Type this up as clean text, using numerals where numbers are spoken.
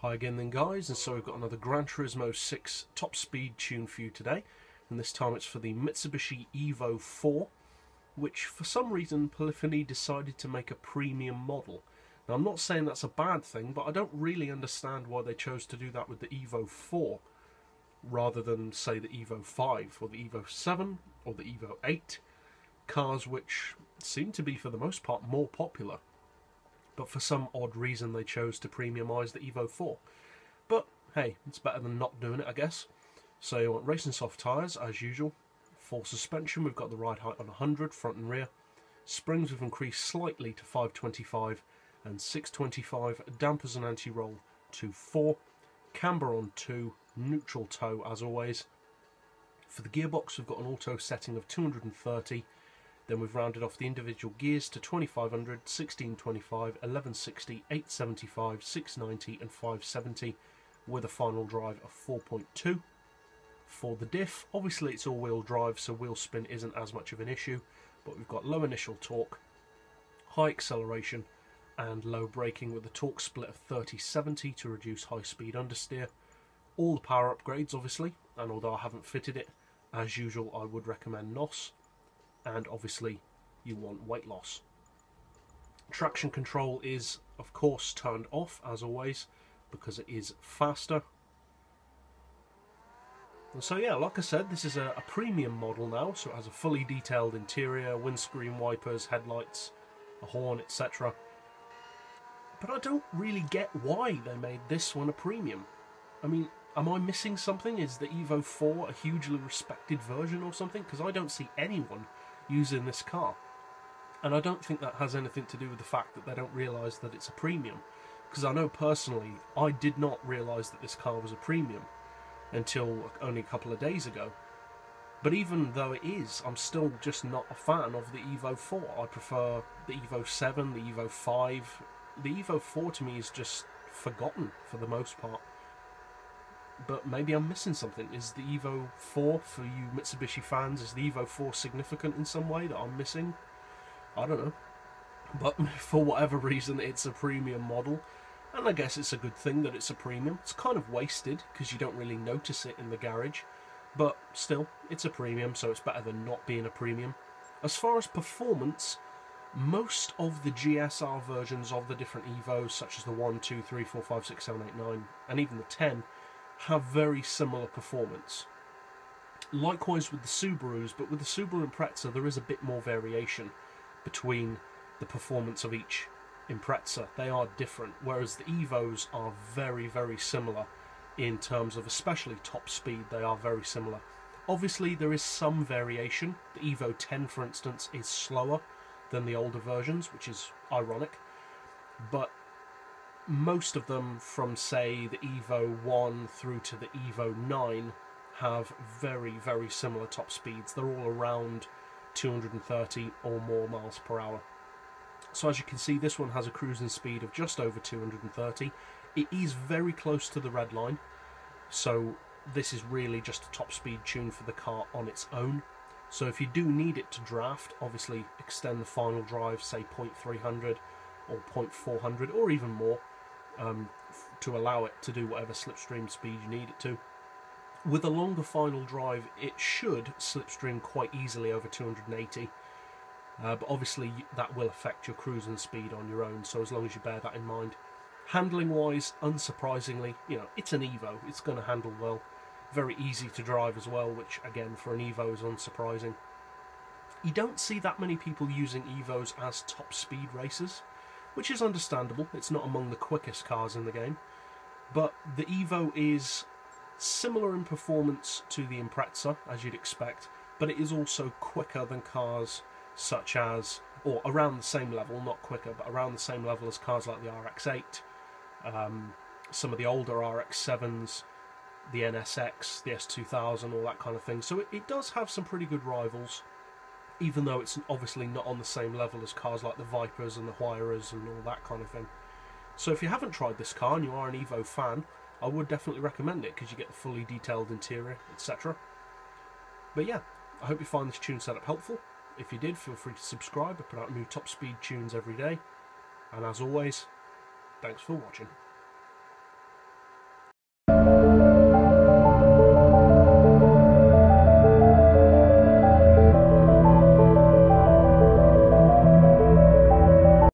Hi again then guys, and so we've got another GranTurismo 6 top speed tune for you today, and this time it's for the Mitsubishi Evo 4, which for some reason Polyphony decided to make a premium model. Now I'm not saying that's a bad thing, but I don't really understand why they chose to do that with the Evo 4, rather than say the Evo 5 or the Evo 7 or the Evo 8, cars which seem to be for the most part more popular. But for some odd reason they chose to premiumise the Evo 4. But hey, it's better than not doing it, I guess. So you want racing soft tyres as usual. For suspension we've got the ride height on 100 front and rear. Springs we've increased slightly to 525 and 625. Dampers and anti-roll to 4. Camber on 2. Neutral toe as always. For the gearbox we've got an auto setting of 230. Then we've rounded off the individual gears to 2500, 1625, 1160, 875, 690 and 570 with a final drive of 4.2. For the diff, obviously it's all-wheel drive, so wheel spin isn't as much of an issue, but we've got low initial torque, high acceleration and low braking with a torque split of 30-70 to reduce high-speed understeer. All the power upgrades obviously, and although I haven't fitted it, as usual I would recommend NOS. And obviously you want weight loss. Traction control is of course turned off as always because it is faster. And so yeah, like I said, this is a premium model now, so it has a fully detailed interior, windscreen wipers, headlights, a horn, etc. But I don't really get why they made this one a premium. I mean, am I missing something? Is the Evo 4 a hugely respected version or something? Because I don't see anyone using this car, and I don't think that has anything to do with the fact that they don't realise that it's a premium, because I know personally I did not realise that this car was a premium until only a couple of days ago. But even though it is, I'm still just not a fan of the Evo 4. I prefer the Evo 7, the Evo 5. The Evo 4 to me is just forgotten for the most part. But maybe I'm missing something. Is the Evo 4, for you Mitsubishi fans, is the Evo 4 significant in some way that I'm missing? I don't know. But for whatever reason, it's a premium model. And I guess it's a good thing that it's a premium. It's kind of wasted, because you don't really notice it in the garage. But still, it's a premium, so it's better than not being a premium. As far as performance, most of the GSR versions of the different Evos, such as the 1, 2, 3, 4, 5, 6, 7, 8, 9, and even the 10, have very similar performance. Likewise with the Subarus, but with the Subaru Impreza there is a bit more variation between the performance of each Impreza. They are different, whereas the Evos are very, very similar in terms of especially top speed. They are very similar. Obviously there is some variation. The Evo 10 for instance is slower than the older versions, which is ironic, but most of them from say the Evo 1 through to the Evo 9 have very, very similar top speeds. They're all around 230 or more miles per hour. So as you can see, this one has a cruising speed of just over 230. It is very close to the red line, so this is really just a top speed tune for the car on its own. So if you do need it to draft, obviously extend the final drive, say 0.300 or 0.400 or even more, to allow it to do whatever slipstream speed you need it to. With a longer final drive it should slipstream quite easily over 280, but obviously that will affect your cruising speed on your own, so as long as you bear that in mind. Handling wise, unsurprisingly, you know, it's an Evo, it's going to handle well. Very easy to drive as well, which again for an Evo is unsurprising. You don't see that many people using Evos as top speed racers, which is understandable. It's not among the quickest cars in the game, but the Evo is similar in performance to the Impreza, as you'd expect, but it is also quicker than cars such as, or around the same level, not quicker, but around the same level as cars like the RX-8, some of the older RX-7s, the NSX, the S2000, all that kind of thing. So it does have some pretty good rivals, even though it's obviously not on the same level as cars like the Vipers and the Huayras and all that kind of thing. So if you haven't tried this car and you are an Evo fan, I would definitely recommend it, because you get the fully detailed interior, etc. But yeah, I hope you find this tune setup helpful. If you did, feel free to subscribe. I put out new top speed tunes every day. And as always, thanks for watching.